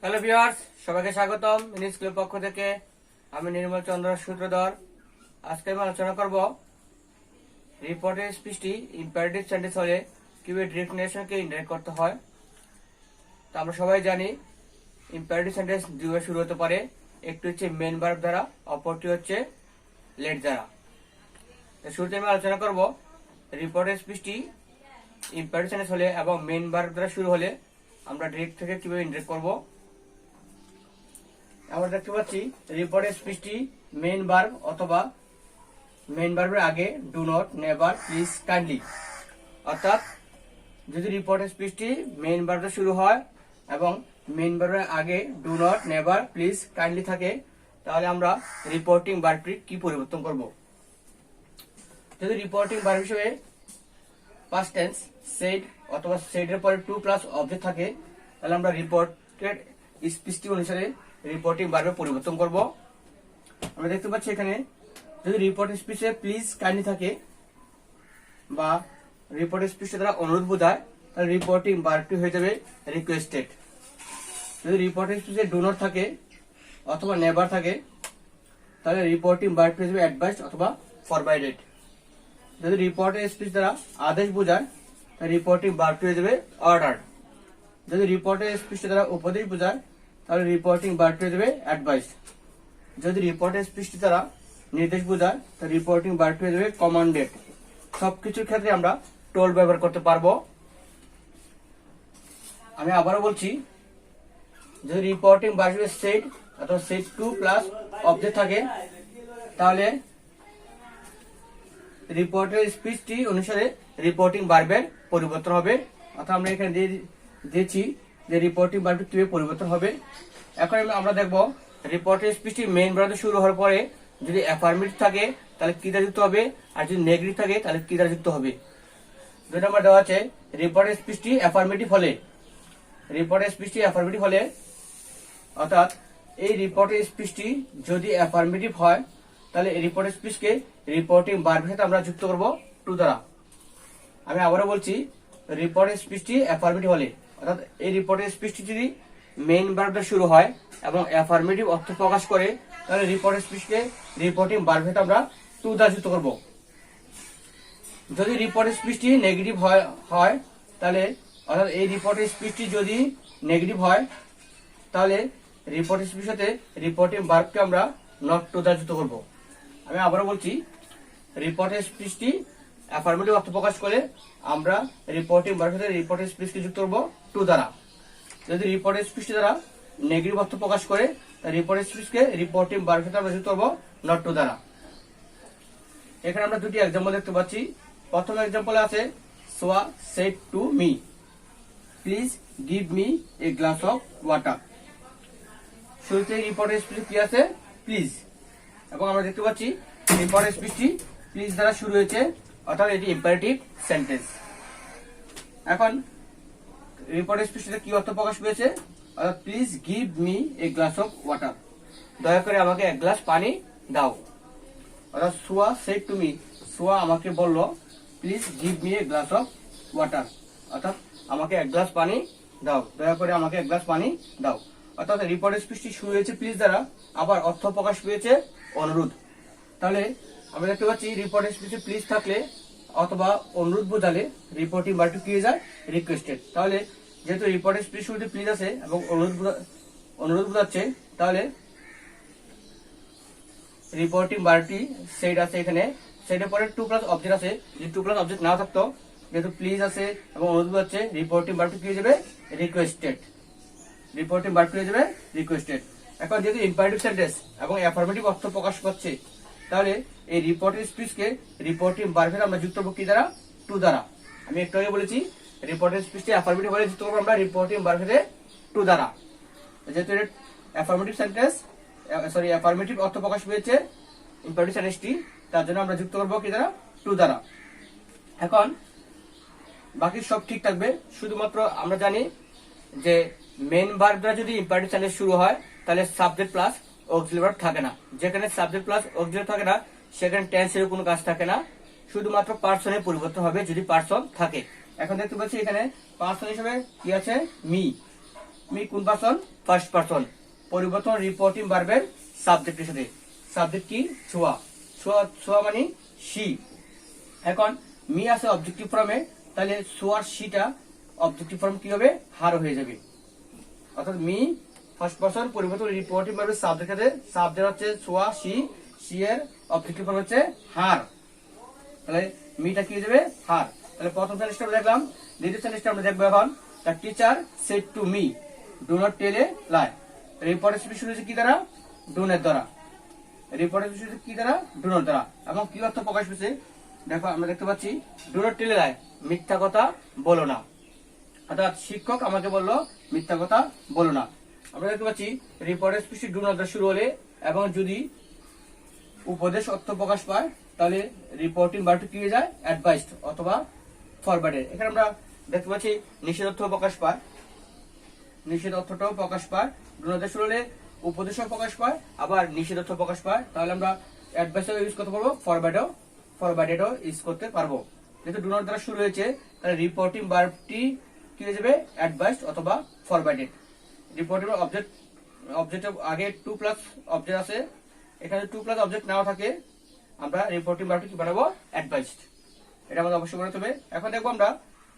Hello viewers, সবাইকে স্বাগতম English স্কুলের পক্ষ থেকে। আমি নির্মল চন্দ্র সূত্রধর। আজকে আমি আলোচনা করব রিপোর্টের স্পিচটি ইম্পারেটিভ সেন্টেন্স হলে কিভাবে ডিরেক্ট নেশনকে ইনডাইরেক্ট করতে হয়। তা আমরা সবাই জানি ইম্পারেটিভ সেন্টেন্স দুইভাবে শুরু হতে পারে, একটি হচ্ছে মেন ভার্ব দ্বারা, অপরটি হচ্ছে লেট দ্বারা। শুরুতে আমি আলোচনা করব রিপোর্টের স্পিচটি ইম্পারেটিভ সেন্টেন্স হলে এবং মেন ভার্ব দ্বারা শুরু হলে আমরা ডিরেক্ট থেকে কিভাবে ইনডাইরেক্ট করব। আমরা দেখতে পাচ্ছি রিপোর্টের স্পিচটি মেইন ভার্ব অথবা মেইন ভার্বের আগে do not, never, please, kindly. অর্থাৎ যদি রিপোর্টের স্পিচটি মেইন ভার্বে শুরু হয় এবং মেইন ভার্বের আগে do not, never, please, kindly থাকে, তাহলে আমরা রিপোর্টিং ভার্বটি কি পরিবর্তন করব। যদি রিপোর্টিং ভার্ব হিসেবে পাস্ট টেন্স সেড অথবা সেডের পরে টু প্লাস অবজেক্ট থাকে, তাহলে আমরা রিপোর্টেড স্পিচটি অনুসারে রিপোর্টিং ভার্বে পরিবর্তন করব। আমরা দেখতে পাচ্ছি এখানে যদি রিপোর্ট স্পিচে প্লিজ, কাইন্ডলি থাকে বা রিপোর্ট স্পিচ দ্বারা অনুরোধ বোঝায়, তাহলে রিপোর্টিং ভার্বটি হয়ে যাবে রিকোয়েস্টেড। যদি রিপোর্ট স্পিচে ডু নট থাকে অথবা নেভার থাকে, তাহলে রিপোর্টিং ভার্বটি হয়ে যাবে অ্যাডভাইসড অথবা ফরবাইডেড। যদি রিপোর্টের স্পিচ দ্বারা আদেশ বোঝায়, তাহলে রিপোর্টিং ভার্বটি হয়ে যাবে অর্ডার্ড। যদি রিপোর্টের স্পিচ দ্বারা উপদেশ বোঝায়, তাহলে রিপোর্টিং ভার্বটি হয়ে যাবে অ্যাডভাইসড। যদি রিপোর্টের স্পিচটি দ্বারা নির্দেশ বোঝায়, তাহলে রিপোর্টিং ভার্বটি হয়ে যাবে কমান্ডেড। সবকিছুর ক্ষেত্রে আমরা টোল ব্যবহার করতে পারবো। আমি আবারও বলছি, যদি রিপোর্টিং ভার্ব হিসেবে সেড অথবা সেড টু প্লাস অবজেক্ট থাকে, তাহলে রিপোর্টের স্পিচটি অনুসারে রিপোর্টিং ভার্বের পরিবর্তন হবে। অর্থাৎ আমরা এখানে দিয়েছি যে রিপোর্টিং ভার্বটি কিভাবে পরিবর্তন হবে। এখন আমরা দেখব রিপোর্টের স্পিচটি মেইন ভার্ব শুরু হওয়ার পরে যদি অ্যাফার্মেটিভ থাকে তাহলে কি দ্বারা যুক্ত হবে, আর যদি নেগেটিভ থাকে তাহলে কি দ্বারা যুক্ত হবে। 2 নম্বর দেওয়া আছে রিপোর্টের স্পিচটি অ্যাফার্মেটিভ হলে, রিপোর্টের স্পিচটি অ্যাফার্মেটিভ হলে অর্থাৎ এই রিপোর্টের স্পিচটি যদি অ্যাফার্মেটিভ হয়, তাহলে এই রিপোর্টের স্পিচকে রিপোর্টিং ভার্বের সাথে আমরা যুক্ত করব টু দ্বারা। আমি আবারও বলছি, রিপোর্টের স্পিচটি অ্যাফার্মেটিভ হলে অর্থাৎ এই রিপোর্টের স্পিচটি যদি মেইন ভার্ব দ্বারা শুরু হয় এবং অ্যাফার্মেটিভ অর্থ প্রকাশ করে, তাহলে রিপোর্টের স্পিচকে রিপোর্টিং ভার্বের সাথে আমরা টু দ্বারা যুক্ত করব। যদি রিপোর্টের স্পিচটি নেগেটিভ হয় তাহলে অর্থাৎ এই রিপোর্টের স্পিচটি যদি নেগেটিভ হয়, তাহলে রিপোর্টের স্পিচের সাথে রিপোর্টিং ভার্বকে আমরা নট টু দ্বারা যুক্ত করব। আমি আবারও বলছি, রিপোর্টের স্পিচটি অ্যাফার্মেটিভ অর্থ প্রকাশ করে আমরা রিপোর্টিং ভার্বের সাথে রিপোর্টের স্পিচকে যুক্ত করব টু দ্বারা। যদি রিপোর্টের স্পিচটি দ্বারা নেগেটিভ অর্থ প্রকাশ করে, রিপোর্টের স্পিচকে রিপোর্টিং ভার্বের সাথে আমরা যুক্ত করব নট টু দ্বারা। এখানে আমরা দুটি एग्जांपल দেখতে পাচ্ছি। প্রথম एग्जांपल আছে সোয়া said to me, please give me a glass of water. শুরুতে রিপোর্টের স্পিচ কি আছে, প্লিজ, এবং আমরা দেখতে পাচ্ছি রিপোর্টের স্পিচটি প্লিজ দ্বারা শুরু হয়েছে, অর্থাৎ এটি ইম্পারেটিভ সেন্টেন্স। এখন রিপোর্টের স্পিচটিতে কি অর্থ প্রকাশ পেয়েছে, অর্থাৎ please give me a glass of water, দয়া করে আমাকে এক গ্লাস পানি দাও। অর্থাৎ সোয়া সেড টু মি, সোয়া আমাকে বলল please give me a glass of water, অর্থাৎ আমাকে এক গ্লাস পানি দাও, দয়া করে আমাকে এক গ্লাস পানি দাও। অর্থাৎ রিপোর্টের স্পিচটি শুরু হয়েছে প্লিজ দ্বারা, আবার অর্থ প্রকাশ পেয়েছে অনুরোধ। তাহলে আমরা দেখতে পাচ্ছি রিপোর্টের স্পিচে প্লিজ থাকলে অথবা অনুরোধ বোঝালে রিপোর্টিং ভার্বটি কি হয়ে যায়, রিকোয়েস্টেড। তাহলে যেহেতু রিপোর্টের স্পিচ শুরুতে প্লিজ আছে এবং অনুরোধ বোঝাচ্ছে, তাহলে রিপোর্টিং ভার্বটি সেড আছে, এখানে সেডের পরে টু প্লাস অবজেক্ট আছে। যদি টু প্লাস অবজেক্ট না থাকতো, যেহেতু প্লিজ আছে এবং অনুরোধ বোঝাচ্ছে, রিপোর্টিং ভার্বটি কি হয়ে যাবে, রিকোয়েস্টেড। রিপোর্টিং ভার্বটি হয়ে যাবে রিকোয়েস্টেড। এখন যেহেতু ইম্পারেটিভ সেন্টেন্স এবং অ্যাফার্মেটিভ অর্থ প্রকাশ করছে, তাহলে এই রিপোর্টের স্পিচকে রিপোর্টিং ভার্বের আমরা যুক্ত করব কি দ্বারা, টু দ্বারা। আমি একটু আগে বলেছি রিপোর্টের স্পিচটি অ্যাফার্মেটিভ হলে যুক্ত করব আমরা রিপোর্টিং ভার্বের টু দ্বারা। যেহেতু অ্যাফার্মেটিভ সেন্টেন্স অ্যাফার্মেটিভ অর্থ প্রকাশ পেয়েছে ইম্পারেটিভ সেন্টেন্সটি, তার জন্য আমরা যুক্ত করব কি দ্বারা, টু দ্বারা। এখন বাকি সব ঠিক থাকবে, শুধুমাত্র আমরা জানি যে মেইন ভার্ব দ্বারা যদি ইম্পারেটিভ সেন্টেন্স শুরু হয়, তাহলে সাবজেক্ট প্লাস অক্সিলারি ভার্ব থাকে না। যেখানে সাবজেক্ট প্লাস অক্সিলারি থাকে না, সেখানে টেন্সের কোনো কাজ থাকে না, শুধুমাত্র পার্সনের পরিবর্তন হবে যদি পার্সন থাকে। এখন দেখতে পাচ্ছি এখানে পার্সন হিসেবে কি আছে, মি। মি কোন পারসন? First person. পরিবর্তন রিপোর্টিং ভার্বের সাবজেক্টের সাথে। সাবজেক্ট কি? ছোয়া। ছোয়া ছোয়া মানে সি। এখন মি আছে অবজেক্টিভ ফর্মে, তাহলে সোয়ার সিটা অবজেক্টিভ ফর্ম কি হবে? হার হয়ে যাবে। অর্থাৎ মি ফার্স্ট পারসন পরিবর্তন রিপোর্টিং ভার্বের সাবজেক্ট সাথে। সাবজেক্ট হচ্ছে সোয়া সি, সি এর অবজেক্টিভ ফর্ম হচ্ছে হার। তাহলে মিটা কি হয়ে যাবে? হার। তাহলে প্রথম সেন্টেন্সটা আমরা দেখলাম। দ্বিতীয় সেন্টেন্সটা আমরা দেখবো এখন। The teacher said to me do not tell a lie. রিপোর্টের স্পিচ শুরু হচ্ছে কি দ্বারা? ডোনের দ্বারা। রিপোর্টের স্পিচ কি দ্বারা? ডু নট দ্বারা। এবং কি অর্থ প্রকাশ পেয়েছে? দেখো আমরা দেখতে পাচ্ছি ডু নট টেল এ লাই, মিথ্যা কথা বলো না। অর্থাৎ শিক্ষক আমাকে বললো মিথ্যা কথা বলো না। আমরা দেখতে পাচ্ছি রিপোর্টের স্পিচ ডু নট দ্বারা শুরু হলে এবং যদি উপদেশ অর্থ প্রকাশ পায় তাহলে রিপোর্টিং ভার্বটি কি হয়ে যায়? অ্যাডভাইসড অথবা ফরওয়ার্ডেড। এখানে আমরা দেখতে পাচ্ছি নিষেধ অর্থ প্রকাশ পায়, নিষেধ অর্থটাও প্রকাশ পায়। ডু নট দিয়ে শুরু হলে উপদেশও প্রকাশ পায়, আবার নিষেধ অর্থ প্রকাশ পায়। তাহলে আমরা অ্যাডভাইসও ইউজ করতে পারবো, ফরওয়ার্ডেডও ইউজ করতে পারবো। যেহেতু ডু নট দ্বারা শুরু হয়েছে তাহলে রিপোর্টিং ভার্বটি কি হয়ে যাবে? অ্যাডভাইসড অথবা ফরওয়ার্ডেড। রিপোর্টিং অবজেক্টের আগে টু প্লাস অবজেক্ট আছে, এখানে টু প্লাস অবজেক্ট নাও থাকে, আমরা রিপোর্টিং ভার্বটি কি বানাবো? অ্যাডভাইসড। এটা আমাদের অবশ্যই বানাতে হবে। এখন দেখবো আমরা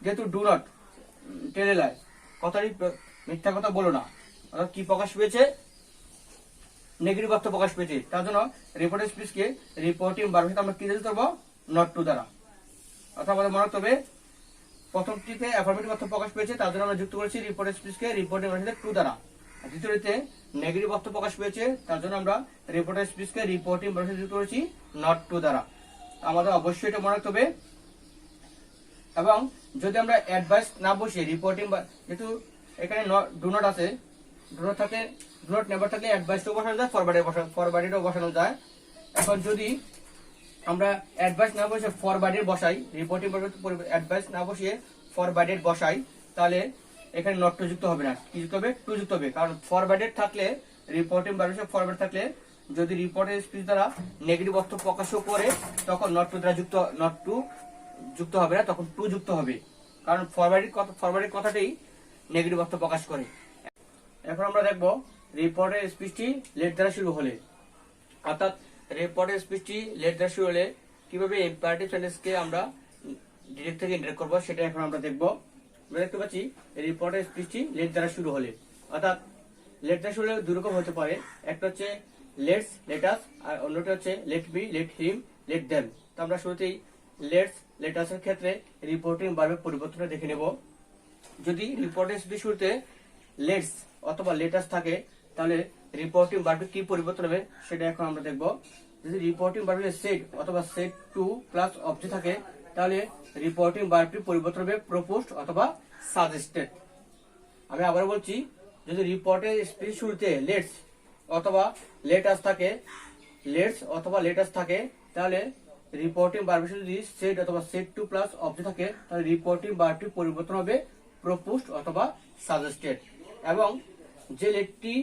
যেহেতু ডু নট টেল এ লাই, কথাটি মিথ্যা কথা বলো না, অর্থাৎ কি প্রকাশ পেয়েছে? নেগেটিভ অর্থ প্রকাশ পেয়েছে। তার জন্য রিপোর্টের স্পিচকে রিপোর্টিং ভার্বের সাথে আমরা কি যুক্ত করবো? নট টু দ্বারা। অর্থাৎ আমাদের মনে রাখতে হবে প্রথমটিতে অ্যাফার্মেটিভ অর্থ প্রকাশ পেয়েছে, তার জন্য আমরা যুক্ত করেছি রিপোর্টের স্পিচকে রিপোর্টিং ভার্বের সাথে টু দ্বারা। দ্বিতীয়টিতে নেগেটিভ অর্থ প্রকাশ পেয়েছে, তার জন্য আমরা রিপোর্টের স্পিচকে রিপোর্টিং ভার্বের সাথে যুক্ত করেছি নট টু দ্বারা। আমাদের অবশ্যই এটা মনে রাখতে হবে। এবং যদি আমরা অ্যাডভাইস না বসিয়ে রিপোর্টিং, যেহেতু এখানে ডু নট আছে, ডু নট নেভার থাকলে অ্যাডভাইসটাও বসানো যায়, ফরওয়ার্ডেডও বসানো যায়। এখন যদি আমরা অ্যাডভাইস না বসে ফরওয়ার্ডেড বসাই, রিপোর্টিং অ্যাডভাইস না বসিয়ে ফরওয়ার্ডেড বসাই, তাহলে এখানে নট টু যুক্ত হবে না, কি যুক্ত হবে? টু যুক্ত হবে। কারণ ফরওয়ার্ডেড থাকলে, রিপোর্টিং ভার্বের ফরওয়ার্ড থাকলে যদি রিপোর্টের স্পিচ দ্বারা নেগেটিভ অর্থ প্রকাশও করে তখন নট টু দ্বারা যুক্ত হবে না, তখন টু যুক্ত হবে। কারণ ফরওয়ার্ডের কথাটাই নেগেটিভ অর্থ প্রকাশ করে। এখন আমরা দেখবো রিপোর্টের স্পিচটি লেট দ্বারা শুরু হলে, অর্থাৎ রিপোর্টের স্পিচটি লেট দ্বারা শুরু হলে কিভাবে ইম্পারেটিভ সেন্টেন্সকে আমরা ডিরেক্ট থেকে ইনডাইরেক্ট করবো সেটা এখন আমরা দেখবো। আমরা দেখতে পাচ্ছি রিপোর্টের স্পিচটি লেট দ্বারা শুরু হলে, অর্থাৎ লেট দ্বারা শুরু হলে দুই রকম হতে পারে। একটা হচ্ছে লেটস, লেটাস, আর অন্যটা হচ্ছে লেট মি, লেট হিম, লেট দেম। তো আমরা শুরুতেই লেটস, লেটাসের ক্ষেত্রে রিপোর্টিং ভার্বের পরিবর্তনটা দেখে নেব। যদি রিপোর্টের স্পিচ শুরুতে লেটস অথবা লেটাস থাকে তাহলে রিপোর্টিং ভার্বের কি পরিবর্তন হবে সেটা এখন আমরা দেখব। যদি রিপোর্টিং ভার্বে সেড অথবা সেড টু প্লাস অবজেক্ট থাকে তাহলে রিপোর্টিং ভার্বটি পরিবর্তন হবে প্রপোজড অথবা সাজেস্টেড। আমি আবার বলছি, যদি রিপোর্টের স্পিচ শুরুতে লেটস অথবা লেটাস থাকে তাহলে রিপোর্টিং ভার্বের সাথে যদি সেড অথবা সেড টু প্লাস অবজেক্ট থাকে তাহলে রিপোর্টিং ভার্বটি পরিবর্তন হবে প্রপোজড অথবা সাজেস্টেড। এবং যে লেটটি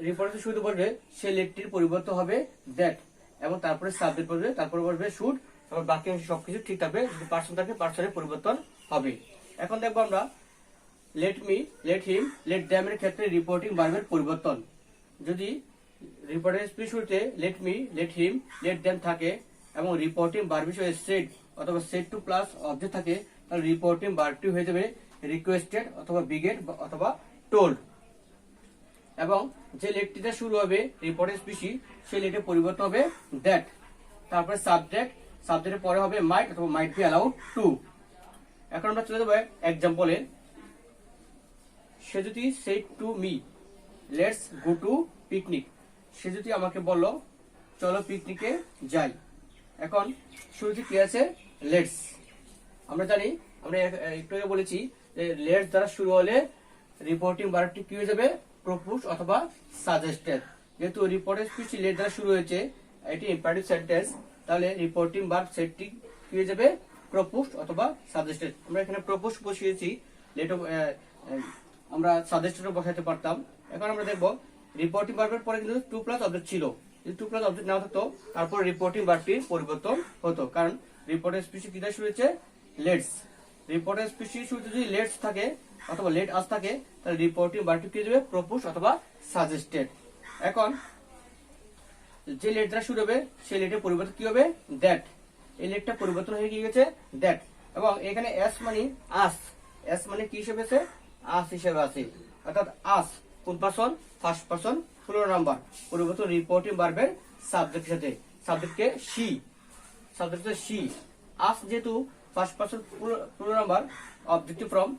রিপোর্টের শুরুতে বসবে সেই লেটটির পরিবর্তন হবে দ্যাট, এবং তারপরে সাবজেক্ট বসবে, তারপরে বসবে শুড, এবং বাকি সবকিছু ঠিক থাকবে। যদি পার্সন থাকে পার্সনের পরিবর্তন হবে। এখন দেখবো আমরা লেট মি, লেট হিম, লেট দ্যাম এর ক্ষেত্রে রিপোর্টিং ভার্বের পরিবর্তন। যদি রিপোর্টের স্পিচ শুরুতে লেট মি, লেট হিম, লেট দ্যাম থাকে এবং রিপোর্টিং ভার্ব হিসেবে সেড অথবা সেড টু প্লাস অবজেক্ট থাকে তাহলে রিপোর্টিং ভার্বটি হয়ে যাবে রিকোয়েস্টেড অথবা বিগেড অথবা টোল্ড। এবং যে লেটটিতে শুরু হবে রিপোর্টের স্পিচ সেই লেটের পরিবর্তন হবে দ্যাট, তারপরে সাবজেক্টের পরে হবে মাইট অথবা মাইট বি অ্যালাউড টু। এখন আমরা চলে যাবো এক্সাম্পলে। সে যদি said to me let's go to picnic, সে যদি আমাকে বললো চলো পিকনিকে যাই। এখন শুরুতে কি আছে? লেটস। আমরা জানি, আমরা একটু আগে বলেছি যে লেটস দ্বারা শুরু হলে রিপোর্টিং ভার্বটি কি হয়ে যাবে? প্রপোজড অথবা সাজেস্টেড। যেহেতু রিপোর্টের স্পিচ লেট দ্বারা শুরু হয়েছে, এটি ইম্পারেটিভ সেন্টেন্স, তাহলে রিপোর্টিং ভার্ব সেটটি কি হয়ে যাবে? প্রপোজড অথবা সাজেস্টেড। আমরা এখানে প্রপোজ বসিয়েছি, লেট আমরা সাজেস্টেডও বসাতে পারতাম। এখন আমরা দেখবো রিপোর্টিং ভার্বের পরে কিন্তু টু প্লাস অবজেক্ট ছিল, যদি টু প্লাস অবজেক্ট না থাকতো তারপর রিপোর্টিং ভার্বটির পরিবর্তন হতো, কারণ রিপোর্টের স্পিচ কি দিয়ে শুরু হয়েছে? লেটস। রিপোর্টের স্পিচ শুরুতে যদি লেটস থাকে অথবা লেট আস থাকে তাহলে রিপোর্টিং ভার্বটি কি দেবে প্রপোজ অথবা সাজেস্টেড। এখন যে লেট দ্বারা শুরু হবে সেই লেটের পরিবর্তন কি হবে দ্যাট, এই লেটটা পরিবর্তন হয়ে গিয়ে গেছে দ্যাট। এবং এখানে এস মানে আস, এস মানে কি হিসেবে আছে আস হিসেবে আছে, অর্থাৎ আস কোন person first person plural number পরিবর্তন রিপোর্টিং ভার্বের সাবজেক্টের সাথে, সাবজেক্টকে শি, সাবজেক্টে শি। আস যেহেতু first person plural number objective form,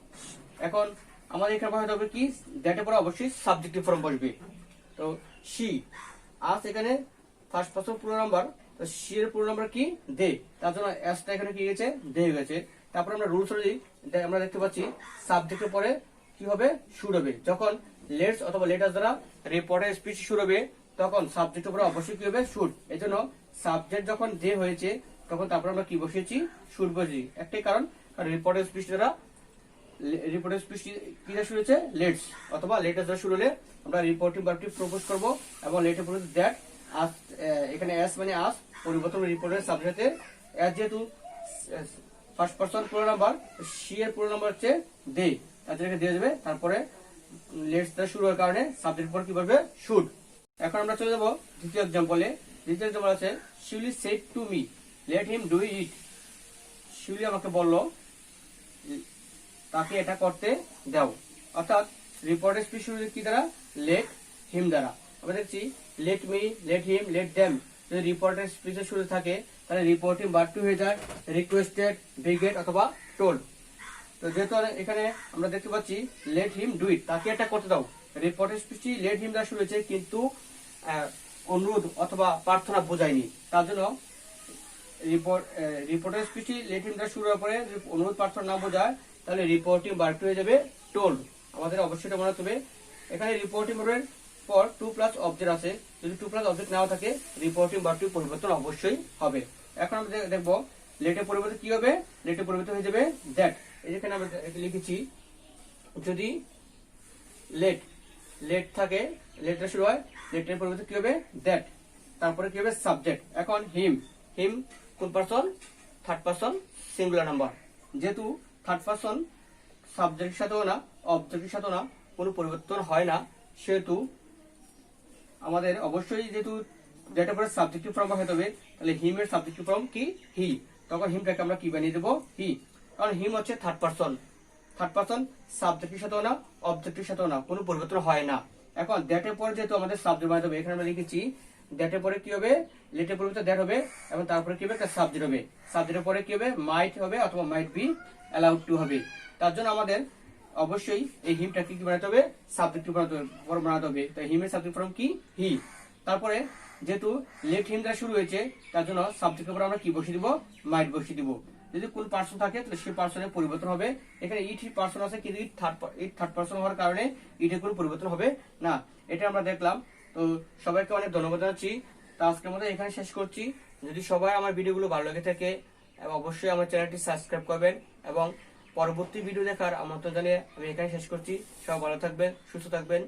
এখন আমাদের এখানে বসাতে হবে কি দ্যাটের পরে অবশ্যই সাবজেক্টিভ ফর্ম বসবে। তো শি, আস এখানে ফার্স্ট পারসন প্লুরাল নাম্বার, তো শি এর প্লুরাল নাম্বার কি দে, তার জন্য এসটা এখানে কি গেছে দে হয়ে গেছে। তারপর আমরা রুলস অনুযায়ী আমরা দেখতে পাচ্ছি সাবজেক্টের পরে কি হবে শুড হবে, যখন লেটস অথবা লেটাস দ্বারা রিপোর্টের স্পিচ শুরু হবে তখন সাবজেক্টের পরে অবশ্যই কি হবে শুড। এই জন্য সাবজেক্ট যখন দে হয়েছে তখন তারপর আমরা কি বসিয়েছি শুড বসিয়েছি, একটাই কারণ রিপোর্টের স্পিচ দ্বারা, রিপোর্টের স্পিচ কি শুরু হয়েছে লেটস অথবা লেটাস দ্বারা শুরু হলে আমরা রিপোর্টিং ভার্বটি প্রপোজ করব এবং লেটের পরে দ্যাট আস, এখানে এস মানে আস পরিবর্তন রিপোর্টের সাবজেক্টে, এস যেহেতু first person plural number, she এর প্লুরাল নাম্বার হচ্ছে দে, তাদেরকে দিয়ে দেবে। তারপরে লেটস দ্বারা শুরু হওয়ার কারণে সাবজেক্ট পর কি বলবে শুড। এখন আমরা চলে যাব দ্বিতীয় এক্সাম্পলে। দ্বিতীয় এক্সাম্পল আছে Shiuli said to me let him do it, Shiuli আমাকে বলল তাকে এটা করতে দাও, অর্থাৎ রিপোর্টের স্পিচ শুরু কি দ্বারা লেট হিম দ্বারা। আমরা দেখছি লেট মি, লেট হিম, লেট দেম, যদি রিপোর্টের স্পিচের শুরু থাকে তাহলে রিপোর্টিং ভার্বটি হয়ে যায় রিকোয়েস্টেড, বিগেট অথবা টোল্ড। তো যেহেতু এখানে আমরা দেখতে পাচ্ছি লেট হিম ডু ইট, তাকে এটা করতে দাও, রিপোর্টের স্পিচটি লেট হিম দ্বারা শুরু হয়েছে কিন্তু অনুরোধ অথবা প্রার্থনা বোঝায়নি, তার জন্য রিপোর্টের স্পিচটি লেট হিম দ্বারা শুরু হওয়ার পরে অনুরোধ প্রার্থনা না বোঝায় তাহলে রিপোর্টিং ভার্বটি হয়ে যাবে টোল্ড। আমাদের অবশ্যই এটা মনে রাখতে হবে, এখানে রিপোর্টিং ভার্বের পর টু প্লাস অবজেক্ট আছে, যদি টু প্লাস অবজেক্ট নাও থাকে রিপোর্টিং ভার্বটি পরিবর্তন অবশ্যই হবে। এখন আমরা দেখবো লেটের পরিবর্তন কি হবে, লেটের পরিবর্তন হয়ে যাবে দ্যাট। এই যেখানে আমরা লিখেছি যদি লেট, লেট থাকে লেটার শুরু হয়, লেটের পরিবর্তন কি হবে দ্যাট, তারপরে কি হবে সাবজেক্ট। এখন হিম, হিম কোন person third person singular number, যেহেতু থার্ড পারসন সাবজেক্টের সাথেও না অবজেক্টের সাথেও না কোনো পরিবর্তন হয় না, সেহেতু আমাদের অবশ্যই যেহেতু যেটা পরে সাবজেক্টিভ ফর্ম বসাতে হবে তাহলে হিম এর সাবজেক্টিভ ফর্ম কি হি, তখন হিমটাকে আমরা কি বানিয়ে দেবো হি, কারণ হিম হচ্ছে থার্ড পারসন, থার্ড পারসন সাবজেক্টের সাথেও না অবজেক্টের সাথেও না কোনো পরিবর্তন হয় না। এখন দ্যাটের পরে যেহেতু আমাদের সাবজেক্ট বানাতে হবে, এখানে আমরা লিখেছি দ্যাটের পরে কি হবে লেটের পরিবর্তে দ্যাট হবে এবং তারপরে কি হবে একটা সাবজেক্ট হবে, সাবজেক্টের পরে কি হবে মাইট হবে অথবা মাইট বি অ্যালাউড টু হবে। তার জন্য আমাদের অবশ্যই এই হিমটাকে কি বানাতে হবে সাবজেক্টিভ ফর্ম বানাতে হবে, তাই হিমের সাবজেক্ট ফর্ম কি হি। তারপরে যেহেতু লেট হিম দ্বারা শুরু হয়েছে তার জন্য সাবজেক্টের পর আমরা কি বসিয়ে দিব মাইট বসিয়ে দিব। যদি কোন পার্সন থাকে তাহলে সেই পার্সনের পরিবর্তন হবে, এখানে ইট পার্সন আছে কিন্তু ইট থার্ড পার্সন হওয়ার কারণে ইটের কোনো পরিবর্তন হবে না, এটা আমরা দেখলাম। তো সবাইকে অনেক ধন্যবাদ জানাচ্ছি। তো আজকের মধ্যে এখানে শেষ করছি। যদি সবাই আমার ভিডিওগুলো ভালো লেগে থাকে অবশ্যই আমার চ্যানেলটি সাবস্ক্রাইব করবেন এবং পরবর্তী ভিডিও দেখার আমন্ত্রণ জানিয়ে আমি এখানে শেষ করছি। সবাই ভালো থাকবেন, সুস্থ থাকবেন।